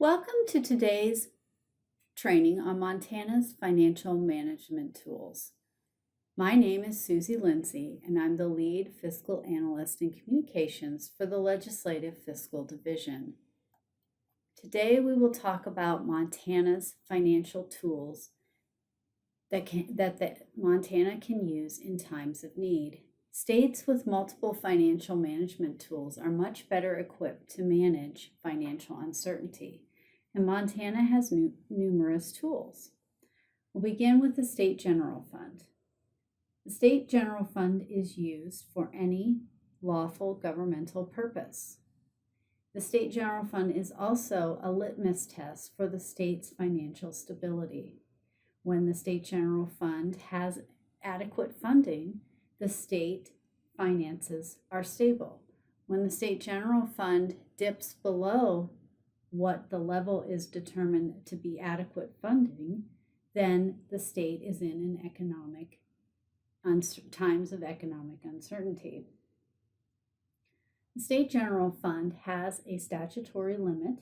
Welcome to today's training on Montana's financial management tools. My name is Susie Lindsay, and I'm the lead fiscal analyst in communications for the Legislative Fiscal Division. Today we will talk about Montana's financial tools that Montana can use in times of need. States with multiple financial management tools are much better equipped to manage financial uncertainty, and Montana has numerous tools. We'll begin with the State General Fund. The State General Fund is used for any lawful governmental purpose. The State General Fund is also a litmus test for the state's financial stability. When the State General Fund has adequate funding, the state finances are stable. When the State General Fund dips below what the level is determined to be adequate funding, then the state is in times of economic uncertainty. The State General Fund has a statutory limit.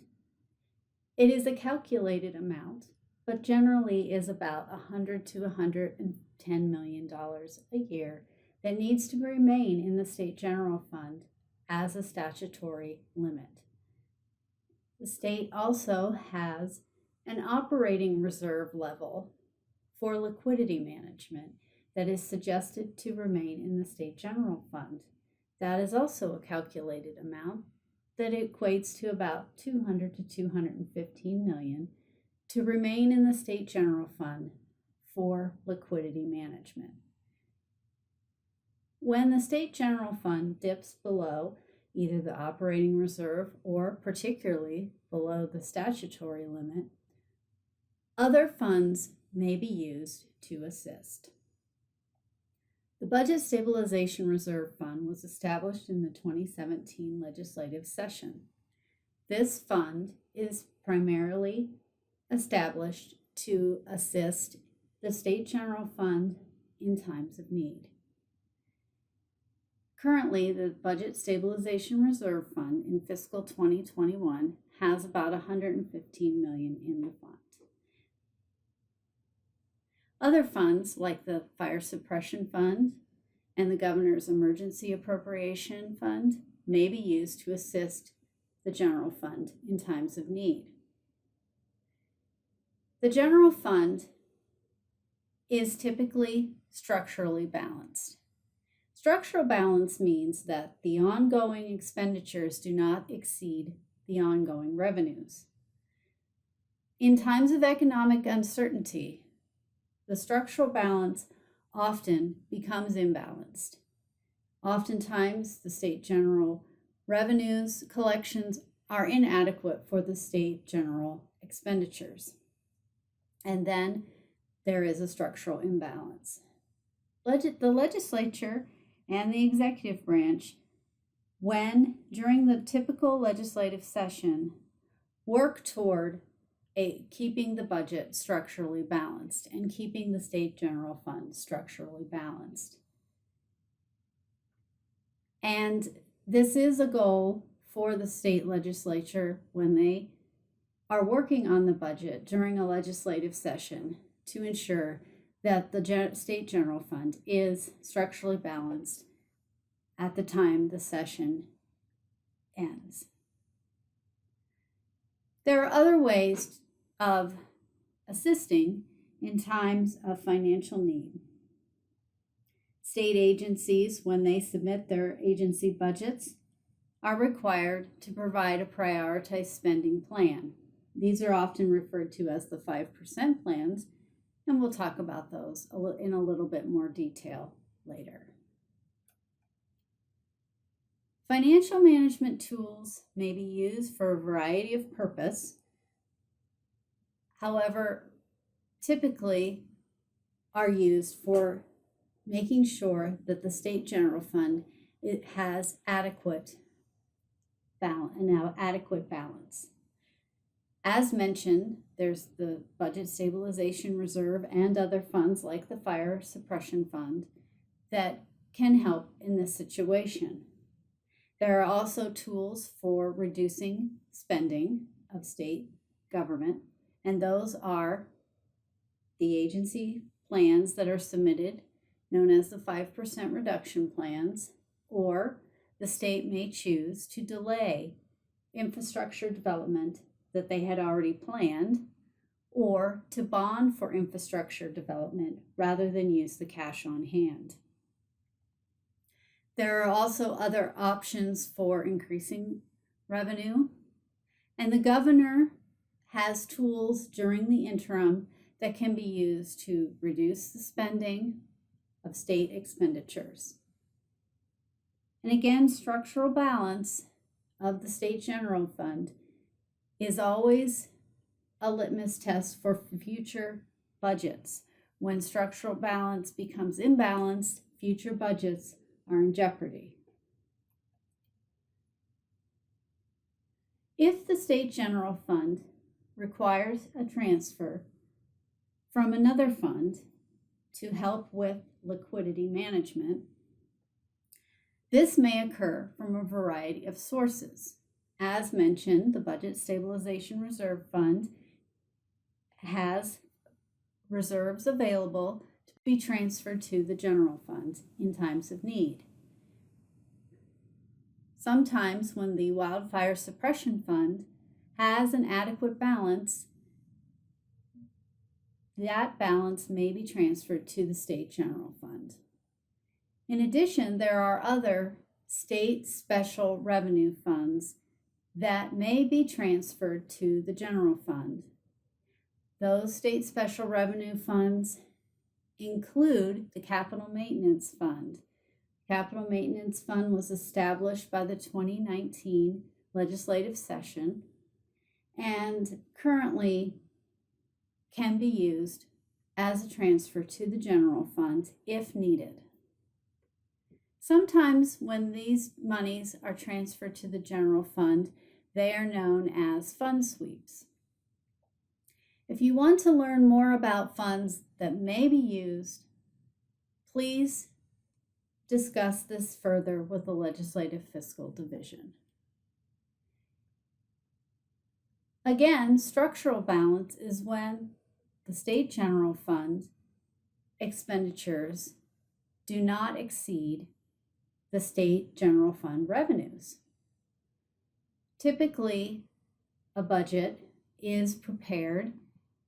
It is a calculated amount, but generally is about $100 to $110 million a year that needs to remain in the State General Fund as a statutory limit. The state also has an operating reserve level for liquidity management that is suggested to remain in the State General Fund. That is also a calculated amount that equates to about $200 to $215 million to remain in the State General Fund for liquidity management. When the State General Fund dips below either the operating reserve or particularly below the statutory limit, other funds may be used to assist. The Budget Stabilization Reserve Fund was established in the 2017 legislative session. This fund is primarily established to assist the State General Fund in times of need. Currently, the Budget Stabilization Reserve Fund in fiscal 2021 has about $115 million in the fund. Other funds like the Fire Suppression Fund and the Governor's Emergency Appropriation Fund may be used to assist the General Fund in times of need. The General Fund is typically structurally balanced. Structural balance means that the ongoing expenditures do not exceed the ongoing revenues. In times of economic uncertainty, the structural balance often becomes imbalanced. Oftentimes, the state general revenues collections are inadequate for the state general expenditures. And then there is a structural imbalance. The legislature and the executive branch, when during the typical legislative session, work toward keeping the budget structurally balanced and keeping the State General Fund structurally balanced. And this is a goal for the state legislature when they are working on the budget during a legislative session to ensure that the State General Fund is structurally balanced at the time the session ends. There are other ways of assisting in times of financial need. State agencies, when they submit their agency budgets, are required to provide a prioritized spending plan. These are often referred to as the 5% plans, and we'll talk about those in a little bit more detail later. Financial management tools may be used for a variety of purposes. However, typically are used for making sure that the State General Fund has adequate balance. As mentioned, there's the Budget Stabilization Reserve and other funds like the Fire Suppression Fund that can help in this situation. There are also tools for reducing spending of state government, and those are the agency plans that are submitted, known as the 5% reduction plans, or the state may choose to delay infrastructure development that they had already planned, or to bond for infrastructure development rather than use the cash on hand. There are also other options for increasing revenue, and the governor has tools during the interim that can be used to reduce the spending of state expenditures. And again, structural balance of the state general fund is always a litmus test for future budgets. When structural balance becomes imbalanced, future budgets are in jeopardy. If the state general fund requires a transfer from another fund to help with liquidity management, this may occur from a variety of sources. As mentioned, the Budget Stabilization Reserve Fund has reserves available to be transferred to the general fund in times of need. Sometimes when the Wildfire Suppression Fund has an adequate balance, that balance may be transferred to the state general fund. In addition, there are other state special revenue funds that may be transferred to the general fund. Those state special revenue funds include the Capital Maintenance Fund. Capital Maintenance Fund was established by the 2019 legislative session and currently can be used as a transfer to the general fund if needed. Sometimes when these monies are transferred to the general fund, they are known as fund sweeps. If you want to learn more about funds that may be used, please discuss this further with the Legislative Fiscal Division. Again, structural balance is when the state general fund expenditures do not exceed the state general fund revenues. Typically, a budget is prepared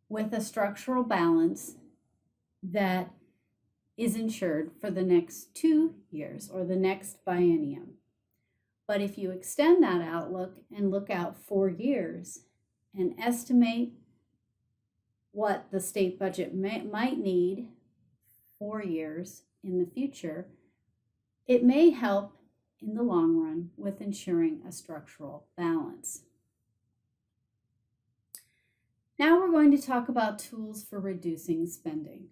with a structural balance that is ensured for the next 2 years or the next biennium. But if you extend that outlook and look out 4 years and estimate what the state budget might need 4 years in the future, it may help in the long run with ensuring a structural balance. Now we're going to talk about tools for reducing spending.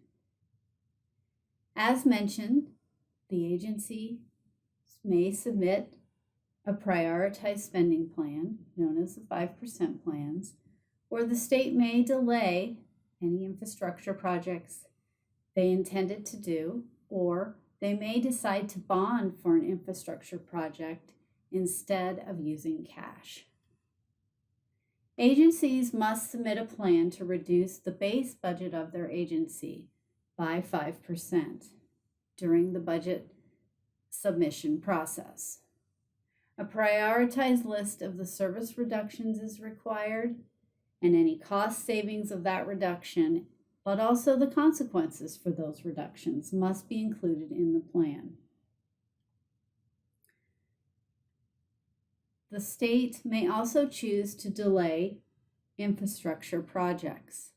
As mentioned, the agency may submit a prioritized spending plan, known as the 5% plans, or the state may delay any infrastructure projects they intended to do, or they may decide to bond for an infrastructure project instead of using cash. Agencies must submit a plan to reduce the base budget of their agency by 5% during the budget submission process. A prioritized list of the service reductions is required, and any cost savings of that reduction, but also the consequences for those reductions, must be included in the plan. The state may also choose to delay infrastructure projects.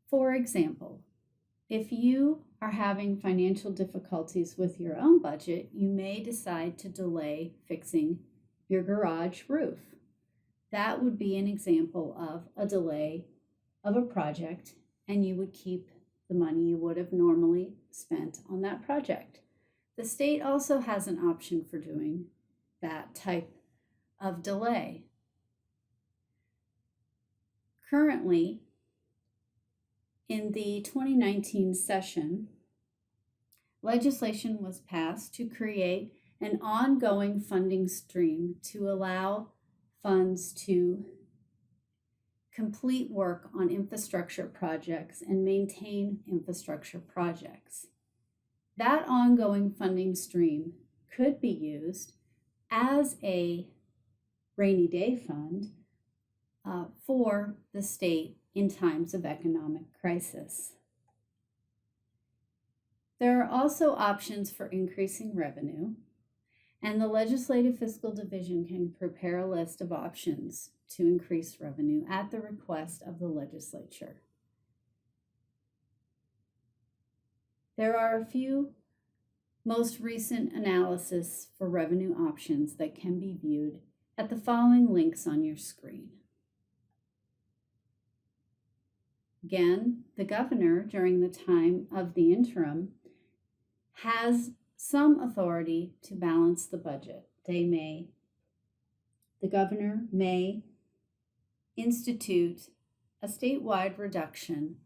For example, if you are having financial difficulties with your own budget, you may decide to delay fixing your garage roof. That would be an example of a delay of a project, and you would keep the money you would have normally spent on that project. The state also has an option for doing that type of delay. Currently, in the 2019 session, legislation was passed to create an ongoing funding stream to allow funds to complete work on infrastructure projects and maintain infrastructure projects. That ongoing funding stream could be used as a rainy day fund for the state in times of economic crisis. There are also options for increasing revenue, and the Legislative Fiscal Division can prepare a list of options to increase revenue at the request of the legislature. There are a few most recent analysis for revenue options that can be viewed at the following links on your screen. Again, the governor, during the time of the interim, has some authority to balance the budget. The governor may institute a statewide reduction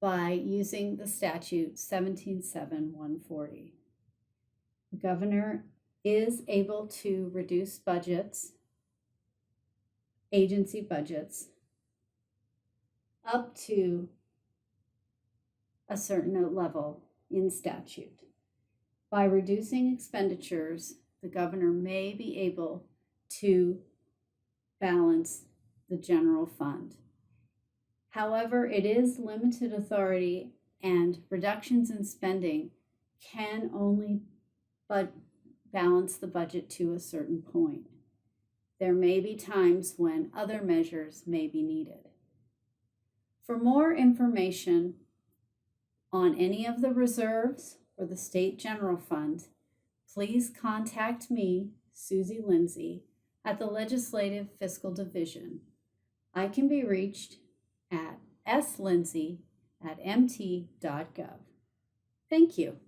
by using the statute 17.7.140. The governor is able to reduce budgets, agency budgets, up to a certain level in statute. By reducing expenditures, the governor may be able to balance the general fund. However, it is limited authority, and reductions in spending can only balance the budget to a certain point. There may be times when other measures may be needed. For more information on any of the reserves or the state general fund, please contact me, Susie Lindsay, at the Legislative Fiscal Division. I can be reached at slindsay@mt.gov. Thank you.